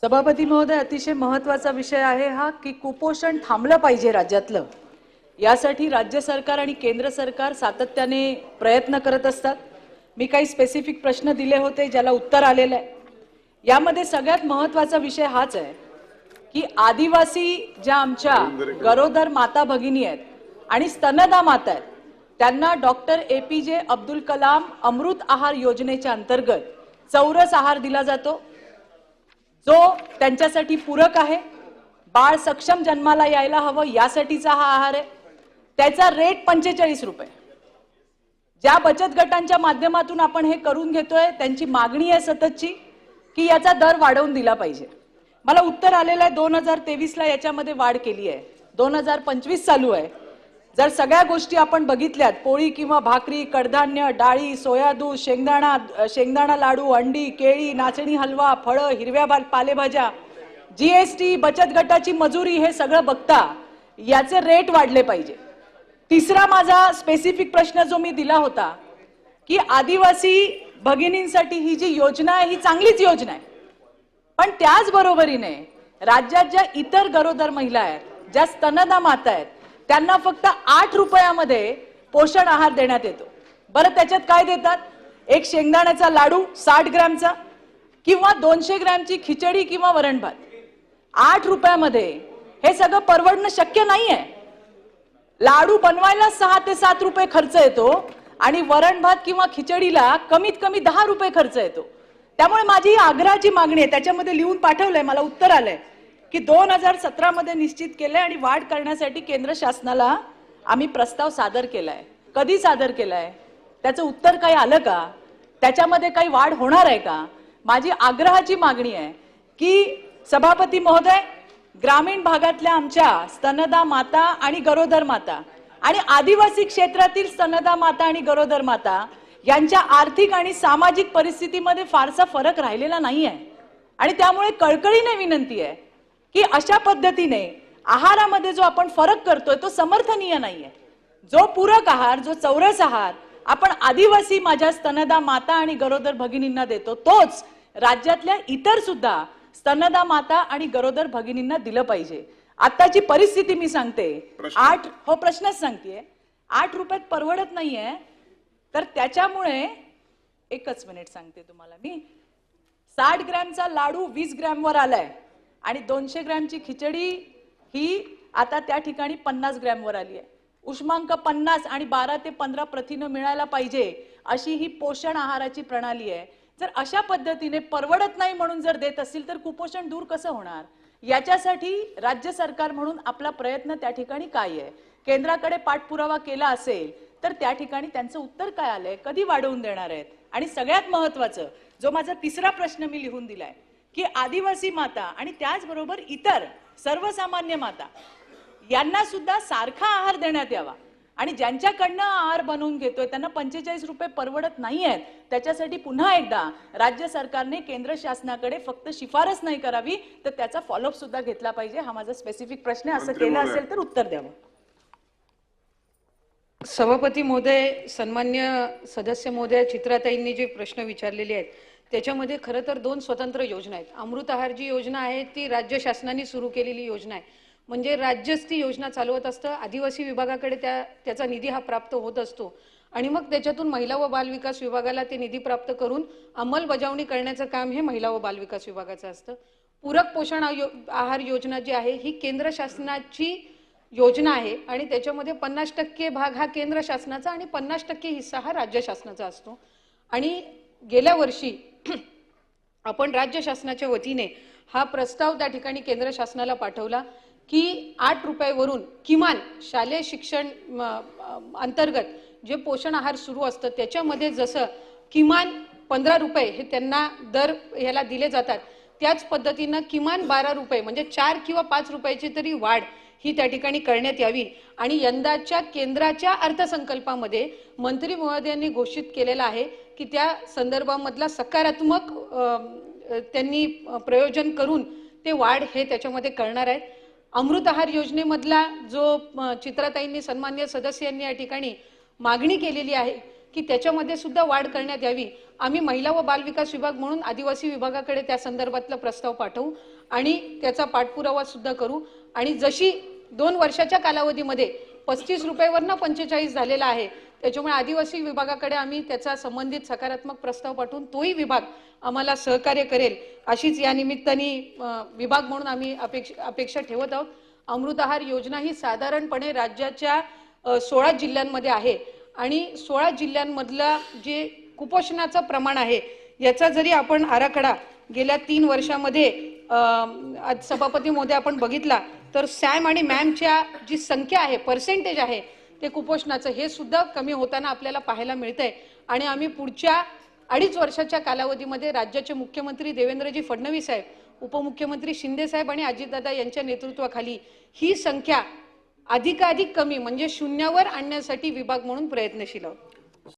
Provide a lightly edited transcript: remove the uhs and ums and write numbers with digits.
सभापती महोदय, अतिशय महत्त्वाचा विषय आहे हा की कुपोषण थांबलं पाहिजे राज्यातलं। यासाठी राज्य सरकार आणि केंद्र सरकार सातत्याने प्रयत्न करत असतात। मी काही स्पेसिफिक प्रश्न दिले होते ज्याला उत्तर आलेलं आहे। यामध्ये सगळ्यात महत्त्वाचा विषय हाच आहे की आदिवासी ज्या आमच्या गरोदर माता भगिनी आहेत आणि स्तनदा माता आहेत त्यांना डॉक्टर APJ अब्दुल कलाम अमृत आहार योजनेच्या अंतर्गत चौरस आहार दिला जातो, जो त्यांच्यासाठी पूरक आहे। बाळ सक्षम जन्माला यायला हवं यासाठीचा हा आहार आहे। त्याचा रेट 45 रुपये। ज्या बचत गटांच्या माध्यमातून आपण हे करून घेतोय त्यांची मागणी आहे सततची की याचा दर वाढवून दिला पाहिजे। मला उत्तर आलेलं आहे 2023 ला याच्यामध्ये वाढ केली आहे, 2025 चालू आहे। जर सगळ्या गोष्टी आपण बघितल्यात, पोळी किंवा भाकरी, कडधान्य, डाळी, सोया दूध, शेंगदाणा लाडू, अंडी, केळी, नाचणी हलवा, फळं, हिरव्या पालेभाज्या, GST, बचत गटाची मजुरी, हे सगळं बघता याचे रेट वाढले पाहिजे। तिसरा माझा स्पेसिफिक प्रश्न जो मी दिला होता की आदिवासी भगिनींसाठी ही जी योजना आहे ही चांगलीच योजना आहे, पण त्याच बरोबरीने राज्यात ज्या इतर गरोदर महिला आहेत, ज्या स्तनदा माता आहेत, त्यांना फक्त 8 रुपयामध्ये पोषण आहार देण्यात येतो। बरं, त्याच्यात काय देतात? एक शेंगदाण्याचा लाडू 60 ग्रॅमचा किंवा 200 ग्रॅमची खिचडी किंवा वरण भात। 8 रुपयामध्ये हे सगळं परवडणं शक्य नाहीये। लाडू बनवायला 6 ते 7 रुपये खर्च येतो आणि वरण भात किंवा खिचडीला कमीत कमी 10 रुपये खर्च येतो। त्यामुळे माझी आग्रहाची मागणी आहे, त्याच्यामध्ये लिहून पाठवलंय, मला उत्तर आलंय की 2017 मध्ये निश्चित केलंय आणि वाढ करण्यासाठी केंद्र शासनाला आम्ही प्रस्ताव सादर केलाय। कधी सादर केलाय? त्याचं उत्तर काही आलं का? त्याच्यामध्ये काही वाढ होणार आहे का? माझी आग्रहाची मागणी आहे की सभापती महोदय, ग्रामीण भागातल्या आमच्या स्तनदा माता आणि गरोदर माता आणि आदिवासी क्षेत्रातील स्तनदा माता आणि गरोदर माता यांच्या आर्थिक आणि सामाजिक परिस्थितीमध्ये फारसा फरक राहिलेला नाहीये आणि त्यामुळे कळकळीने विनंती आहे की अशा पद्धतीने आहारामध्ये जो आपण फरक करतोय तो समर्थनीय नाहीये। जो पूरक आहार, जो चौरस आहार आपण आदिवासी माझ्या स्तनदा माता आणि गरोदर भगिनींना देतो, तोच राज्यातल्या इतर सुद्धा स्तनदा माता आणि गरोदर भगिनींना दिलं पाहिजे। आताची परिस्थिती मी सांगते, 8 रुपयात परवडत नाहीये, तर त्याच्यामुळे एकच मिनिट सांगते तुम्हाला मी। 60 ग्रॅमचा लाडू 20 ग्रॅमवर आलाय आणि 200 ग्रॅमची खिचडी ही आता त्या ठिकाणी 50 ग्रॅमवर आली आहे। उष्मांक 50 आणि 12 ते 15 प्रथिनं मिळायला पाहिजे अशी ही पोषण आहाराची प्रणाली आहे। जर अशा पद्धतीने परवडत नाही म्हणून जर देत असतील तर कुपोषण दूर कसं होणार? याच्यासाठी राज्य सरकार म्हणून आपला प्रयत्न त्या ठिकाणी काय आहे? केंद्राकडे पाठपुरावा केला असेल तर त्या ठिकाणी त्यांचं उत्तर काय आलंय? कधी वाढवून देणार आहेत? आणि सगळ्यात महत्त्वाचं, जो माझा तिसरा प्रश्न मी लिहून दिलाय की आदिवासी माता आणि त्याचबरोबर इतर सर्वसामान्य माता यांना सुद्धा सारखा आहार देण्यात यावा आणि ज्यांच्याकडनं आहार बनवून घेतोय त्यांना 45 रुपये परवडत नाहीयेत, त्याच्यासाठी पुन्हा एकदा राज्य सरकारने केंद्र शासनाकडे फक्त शिफारस नाही करावी तर त्याचा फॉलोअप सुद्धा घेतला पाहिजे। हा माझा स्पेसिफिक प्रश्न आहे, असं केलं असेल तर उत्तर द्यावं। सभापती महोदय, सन्मान्य सदस्य महोदय, चित्राताईंनी जे प्रश्न विचारलेले आहेत त्याच्यामध्ये खरं तर 2 स्वतंत्र योजना आहेत। अमृत आहार जी योजना आहे ती राज्य शासनाने सुरू केलेली योजना आहे, म्हणजे राज्यच ती योजना चालवत असतं। आदिवासी विभागाकडे त्याचा निधी हा प्राप्त होत असतो आणि मग त्याच्यातून महिला व बालविकास विभागाला ते निधी प्राप्त करून अंमलबजावणी करण्याचं काम हे महिला व बालविकास विभागाचं असतं। पूरक पोषण आहार योजना जी आहे ही केंद्र शासनाची योजना आहे आणि त्याच्यामध्ये 50% भाग हा केंद्र शासनाचा आणि 50% हिस्सा हा राज्य शासनाचा असतो। आणि गेल्या वर्षी आपण राज्य शासनाच्या वतीने हा प्रस्ताव त्या ठिकाणी केंद्र शासनाला पाठवला की 8 रुपयावरून किमान शालेय शिक्षण अंतर्गत जे पोषण आहार सुरू असतं त्याच्यामध्ये जसं किमान 15 रुपये हे त्यांना दर ह्याला दिले जातात, त्याच पद्धतीनं किमान 12 रुपये म्हणजे 4 किंवा 5 रुपयाची तरी वाढ ही त्या ठिकाणी करण्यात यावी। आणि यंदाच्या केंद्राच्या अर्थसंकल्पामध्ये मंत्री महोदयांनी घोषित केलेला आहे की त्या संदर्भामधला सकारात्मक त्यांनी प्रयोजन करून ते वाढ हे त्याच्यामध्ये करणार आहेत। अमृत आहार योजनेमधला जो चित्राताईंनी सन्मान्य सदस्यांनी या ठिकाणी मागणी केलेली आहे की त्याच्यामध्ये सुद्धा वाढ करण्यात यावी. आम्ही महिला व बाल विकास विभाग म्हणून आदिवासी विभागाकडे त्या संदर्भातला प्रस्ताव पाठवू आणि त्याचा पाठपुरावा सुद्धा करू. आणि जशी 2 वर्षाच्या कालावधीमध्ये 35 रुपयावरनं 45 झालेला आहे, त्याच्यामुळे आदिवासी विभागाकडे आम्ही त्याचा संबंधित सकारात्मक प्रस्ताव पाठवून तोही विभाग आम्हाला सहकार्य करेल अशीच या निमित्ताने विभाग म्हणून आम्ही अपेक्षा ठेवत आहोत. अमृत आहार योजना ही साधारणपणे राज्याच्या 16 जिल्ह्यांमध्ये आहे आणि 16 जिल्ह्यांमधलं जे कुपोषणाचं प्रमाण आहे याचा जरी आपण आराखडा गेल्या 3 वर्षामध्ये आज सभापती महोदय आपण बघितला तर सॅम आणि मॅमच्या जी संख्या आहे, पर्सेंटेज आहे ते कुपोषणाचं, हे सुद्धा कमी होताना आपल्याला पाहायला मिळतंय. आणि आम्ही पुढच्या 2.5 वर्षाच्या कालावधीमध्ये राज्याचे मुख्यमंत्री देवेंद्रजी फडणवीस साहेब, उपमुख्यमंत्री शिंदे साहेब आणि अजितदादा यांच्या नेतृत्वाखाली ही संख्या अधिकाधिक कमी म्हणजे शून्यावर आणण्यासाठी विभाग म्हणून प्रयत्नशील आहोत.